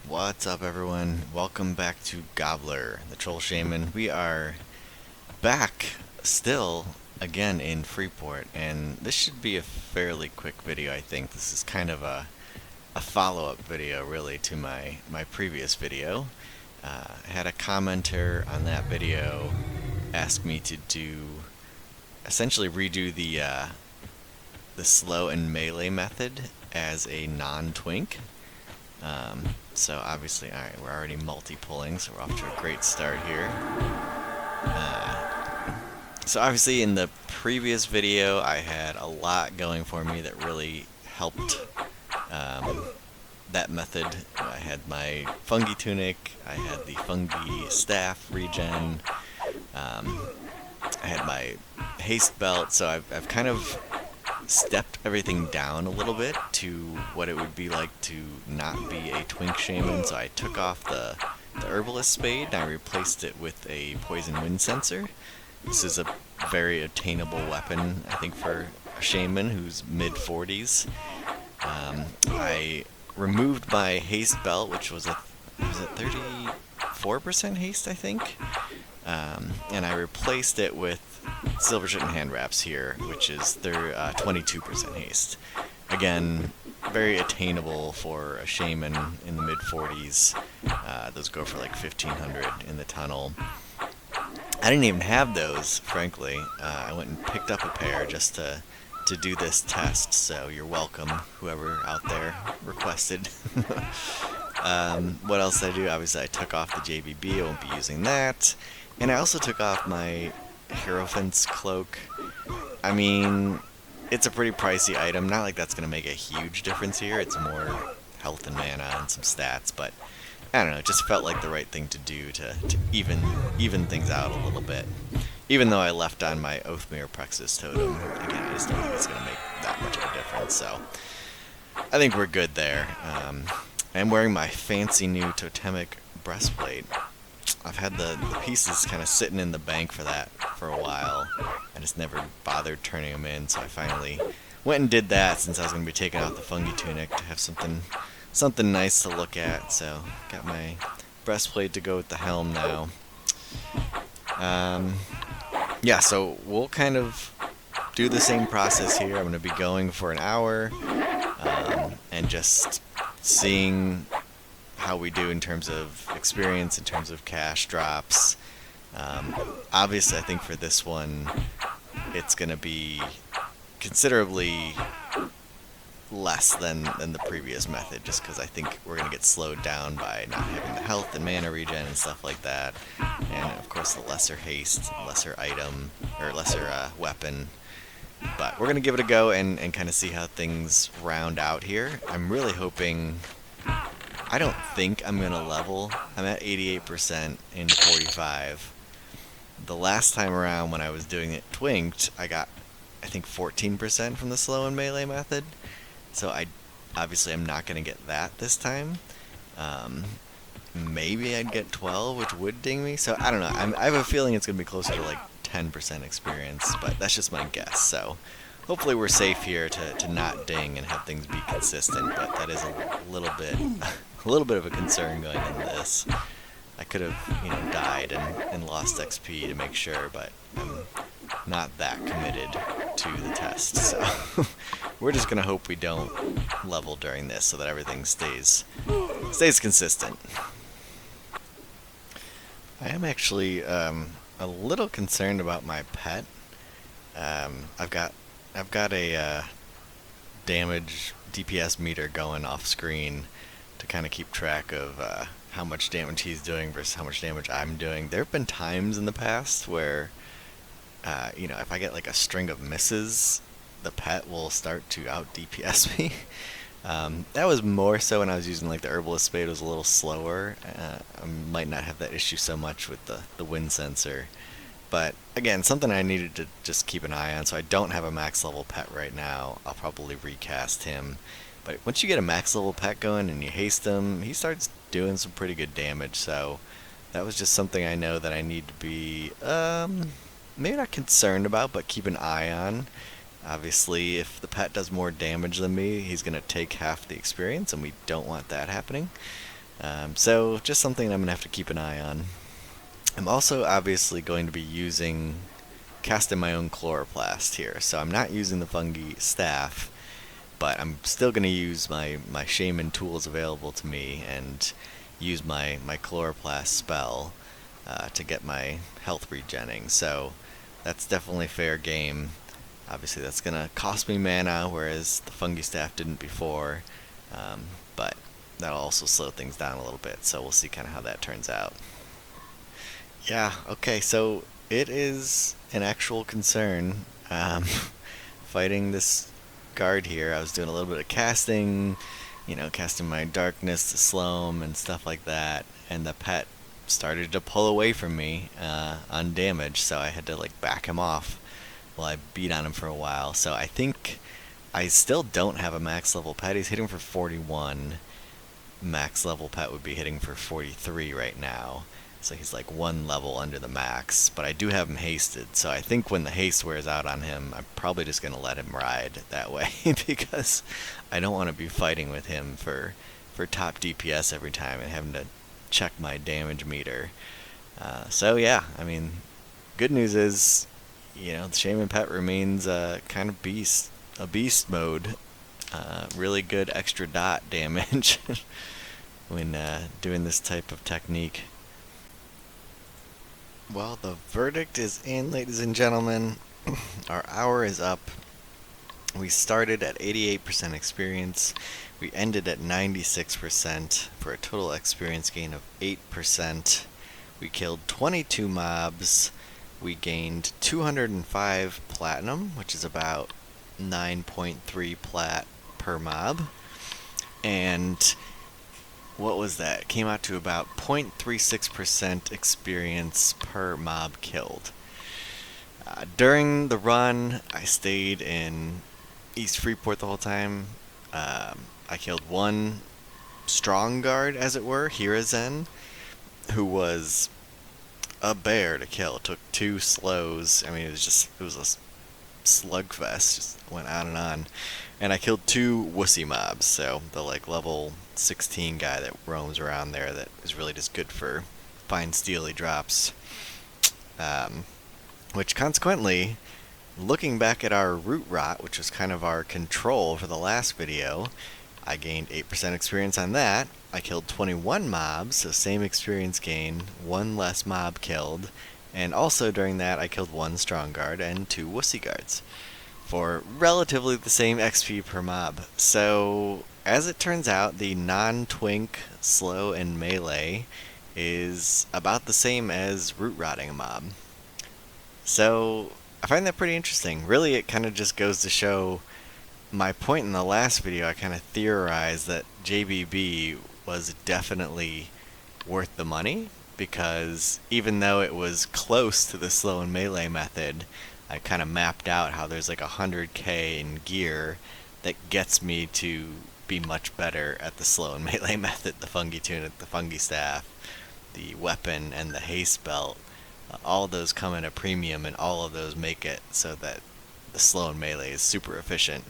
What's up, everyone? Welcome back to Gobbler, the Troll Shaman. We are back still again in Freeport, and this should be a fairly quick video. I think this is kind of a follow-up video, really, to my previous video. I had a commenter on that video ask me to essentially redo the slow and melee method as a non-twink. So obviously, alright, we're already multi-pulling, so we're off to a great start here. So obviously in the previous video, I had a lot going for me that really helped that method. I had my fungi tunic, I had the fungi staff regen, I had my haste belt, so I've kind of stepped everything down a little bit to what it would be like to not be a twink shaman. So I took off the herbalist spade and I replaced it with a poison wind sensor. This is a very attainable weapon, I think, for a shaman who's mid-40s. I removed my haste belt, which was 34% haste, I think, and I replaced it with silver shit and hand wraps here, which is their 22% haste. Again, very attainable for a shaman in the mid-40s. Those go for like 1500 in the tunnel. I didn't even have those, frankly. I went and picked up a pair just to do this test, so you're welcome, whoever out there requested. What else did I do? Obviously, I took off the JBB. I won't be using that. And I also took off my Hierophant's cloak. I mean, it's a pretty pricey item. Not like that's going to make a huge difference here. It's more health and mana and some stats, but I don't know. It just felt like the right thing to do to even things out a little bit. Even though I left on my Oathmere Prexus totem, again, I just don't think it's going to make that much of a difference. So I think we're good there. I'm wearing my fancy new totemic breastplate. I've had the pieces kind of sitting in the bank for a while. I just never bothered turning them in, so I finally went and did that since I was going to be taking off the fungi tunic to have something nice to look at. So got my breastplate to go with the helm now. Yeah, so we'll kind of do the same process here. I'm going to be going for an hour and just seeing how we do in terms of experience, in terms of cash drops. Obviously, I think for this one, it's going to be considerably less than the previous method, just because I think we're going to get slowed down by not having the health and mana regen and stuff like that. And, of course, the lesser haste, lesser item, or lesser weapon. But we're going to give it a go and kind of see how things round out here. I'm really hoping... I don't think I'm going to level. I'm at 88% in 45. The last time around when I was doing it twinked, I got, I think, 14% from the slow and melee method. So obviously I'm not going to get that this time. Maybe I'd get 12, which would ding me. So I don't know. I have a feeling it's going to be closer to like 10% experience, but that's just my guess. So hopefully we're safe here to not ding and have things be consistent, but that is a little bit of a concern going into this. I could have, died and lost XP to make sure, but I'm not that committed to the test. So we're just gonna hope we don't level during this so that everything stays consistent. I am actually a little concerned about my pet. I've got a damage DPS meter going off screen to kind of keep track of how much damage he's doing versus how much damage I'm doing. There have been times in the past where, if I get like a string of misses, the pet will start to out DPS me. That was more so when I was using like the herbalist spade. It was a little slower. I might not have that issue so much with the wind sensor. But again, something I needed to just keep an eye on. So I don't have a max level pet right now. I'll probably recast him. But once you get a max level pet going and you haste him, he starts doing some pretty good damage. So that was just something I know that I need to be maybe not concerned about, but keep an eye on. Obviously, if the pet does more damage than me, he's going to take half the experience, and we don't want that happening. So just something I'm going to have to keep an eye on. I'm also obviously going to be casting my own chloroplast here. So I'm not using the fungi staff, but I'm still going to use my shaman tools available to me and use my chloroplast spell to get my health regenning. So that's definitely fair game. Obviously that's going to cost me mana, whereas the fungi staff didn't before. But that'll also slow things down a little bit, so we'll see kind of how that turns out. Yeah, okay, so it is an actual concern fighting this guard here. I was doing a little bit of casting, casting my darkness to slow him and stuff like that, and the pet started to pull away from me on damage, so I had to back him off while I beat on him for a while. So I think I still don't have a max level pet. He's hitting for 41. Max level pet would be hitting for 43 right now. So he's one level under the max. But I do have him hasted. So I think when the haste wears out on him, I'm probably just going to let him ride that way. Because I don't want to be fighting with him for top DPS every time and having to check my damage meter. So yeah, I mean, good news is, the Shaman pet remains kind of a beast mode. Really good extra dot damage when doing this type of technique. Well, the verdict is in, ladies and gentlemen. Our hour is up. We started at 88% experience. We ended at 96% for a total experience gain of 8%. We killed 22 mobs. We gained 205 platinum, which is about 9.3 plat per mob. And what was that? It came out to about 0.36% experience per mob killed. During the run, I stayed in East Freeport the whole time. I killed one strong guard, as it were, Hirazen, who was a bear to kill. It took 2 slows. I mean, it was a slugfest. Just went on and on. And I killed 2 wussy mobs. So the level 16 guy that roams around there that is really just good for fine steely drops. Which consequently, looking back at our root rot, which was kind of our control for the last video, I gained 8% experience on that. I killed 21 mobs, so same experience gain, 1 less mob killed, and also during that I killed 1 strong guard and 2 wussy guards for relatively the same XP per mob. So as it turns out, the non-twink slow and melee is about the same as root rotting a mob. So I find that pretty interesting. Really, it kind of just goes to show my point in the last video. I kind of theorized that JBB was definitely worth the money, because even though it was close to the slow and melee method, I kind of mapped out how there's 100k in gear that gets me to be much better at the slow and melee method, the fungi tunic, the fungi staff, the weapon, and the haste belt. All of those come at a premium, and all of those make it so that the slow and melee is super efficient.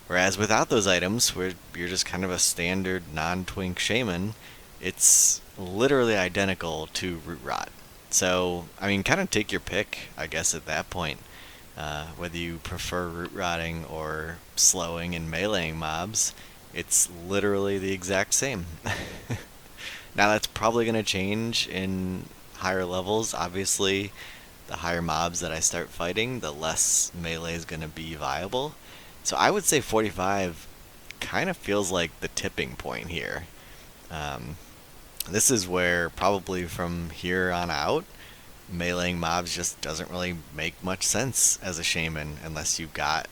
Whereas without those items, where you're just kind of a standard non-twink shaman, it's literally identical to root rot. So, I mean, kind of take your pick, I guess, at that point. Whether you prefer root rotting or slowing and meleeing mobs, it's literally the exact same. Now that's probably going to change in higher levels. Obviously, the higher mobs that I start fighting, the less melee is going to be viable. So I would say 45 kind of feels like the tipping point here. This is where probably from here on out, meleeing mobs just doesn't really make much sense as a shaman unless you've got,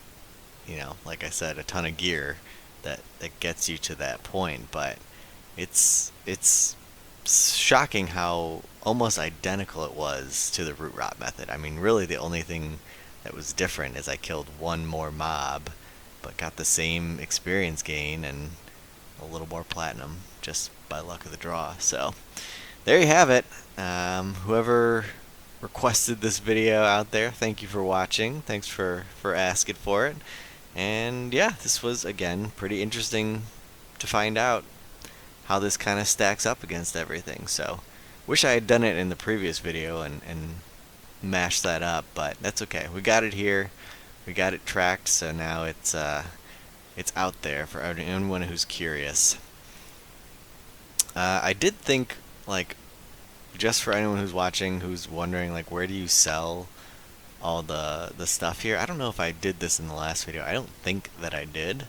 like I said, a ton of gear that gets you to that point. But it's shocking how almost identical it was to the root rot method. I mean, really the only thing that was different is I killed 1 more mob, but got the same experience gain and a little more platinum just by luck of the draw. So there you have it. Whoever requested this video out there, thank you for watching. Thanks for asking for it. And yeah, this was again pretty interesting to find out. how this kind of stacks up against everything. So, wish I had done it in the previous video and mashed that up, but that's okay. We got it here. We got it tracked, so now it's out there for anyone who's curious. I did think, like, just for anyone who's watching, who's wondering, like, where do you sell all the stuff here? I don't know if I did this in the last video. I don't think that I did.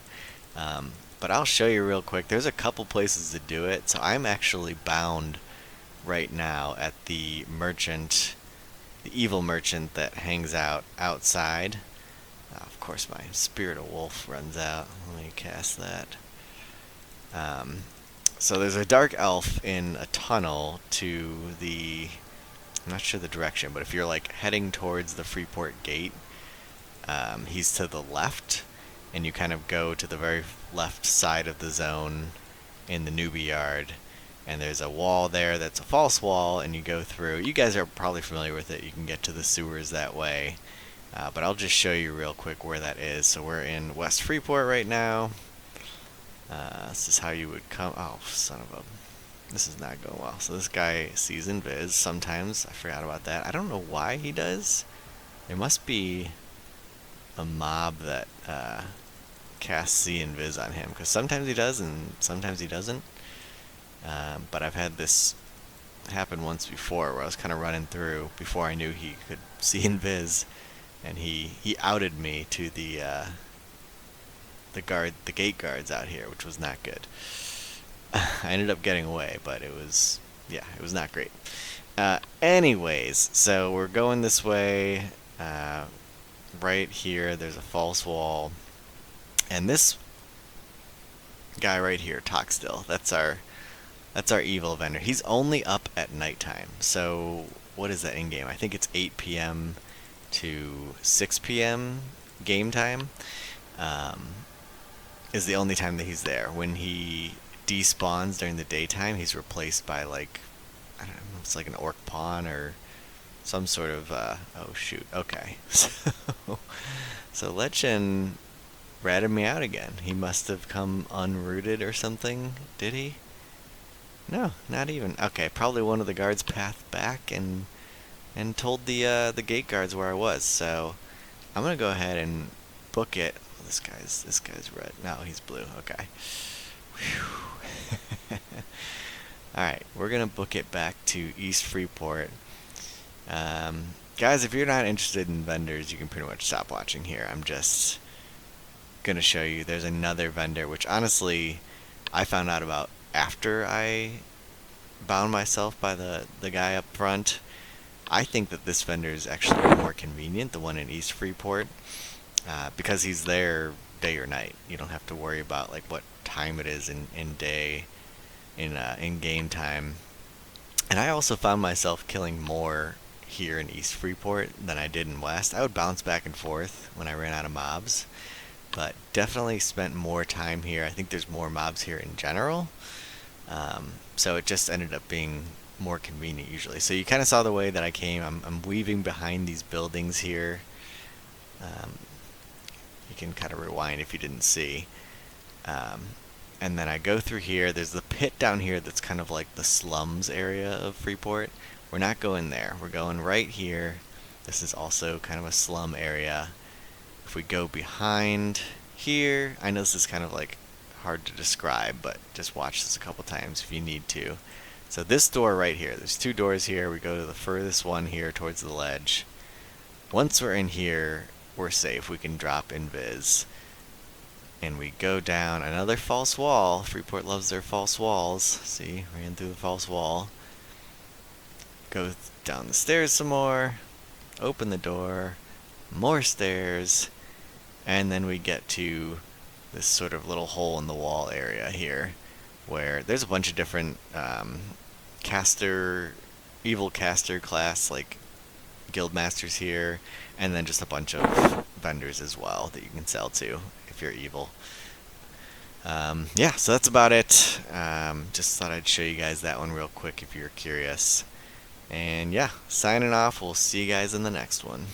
But I'll show you real quick. There's a couple places to do it. So I'm actually bound right now at the merchant, the evil merchant that hangs out outside. Of course, my spirit of wolf runs out. Let me cast that. So there's a dark elf in a tunnel to the, I'm not sure the direction, but if you're like heading towards the Freeport gate, he's to the left, and you kind of go to the very left side of the zone in the newbie yard, and there's a wall there that's a false wall, and you go through. You guys are probably familiar with it. You can get to the sewers that way, but I'll just show you real quick where that is. So we're in West Freeport right now. This is how you would come. Oh, son of a... This is not going well. So this guy sees invis sometimes. I forgot about that. I don't know why he does. There must be a mob that casts see invis on him, because sometimes he does and sometimes he doesn't. But I've had this happen once before where I was kind of running through before I knew he could see invis, and he outed me to the gate guards out here, which was not good. I ended up getting away, but it was not great. Anyways, so we're going this way. Right here, there's a false wall, and this guy right here, Toxdil, that's our evil vendor. He's only up at nighttime. So what is that in game? I think it's 8 p.m. to 6 p.m. game time. Is the only time that he's there. When he despawns during the daytime, he's replaced by, like, I don't know, it's like an orc pawn or some sort of oh shoot, okay. So Lechin ratted me out again. He must have come unrooted or something, did he? No, not even. Okay, probably one of the guards pathed back and told the gate guards where I was. So I'm gonna go ahead and book it. This guy's red. No, he's blue. Okay. Alright, we're gonna book it back to East Freeport. Guys, if you're not interested in vendors, you can pretty much stop watching here. I'm just gonna show you. There's another vendor, which honestly I found out about after I bound myself by the guy up front. I think that this vendor is actually more convenient, the one in East Freeport. Because he's there day or night. You don't have to worry about like what time it is in game time. And I also found myself killing more here in East Freeport than I did in West. I would bounce back and forth when I ran out of mobs, but definitely spent more time here. I think there's more mobs here in general, so it just ended up being more convenient usually. So you kind of saw the way that I came. I'm weaving behind these buildings here. You can kind of rewind if you didn't see. And then I go through here. There's the pit down here that's kind of like the slums area of Freeport. We're not going there. We're going right here. This is also kind of a slum area. If we go behind here, I know this is kind of like hard to describe, but just watch this a couple times if you need to. So this door right here, there's two doors here. We go to the furthest one here towards the ledge. Once we're in here, we're safe. We can drop invis. And we go down another false wall. Freeport loves their false walls. See, ran through the false wall. Go down the stairs some more. Open the door. More stairs. And then we get to this sort of little hole in the wall area here, where there's a bunch of different evil caster class, like guild masters here, and then just a bunch of vendors as well that you can sell to if you're evil. Yeah, so that's about it. Just thought I'd show you guys that one real quick if you're curious. And yeah, signing off. We'll see you guys in the next one.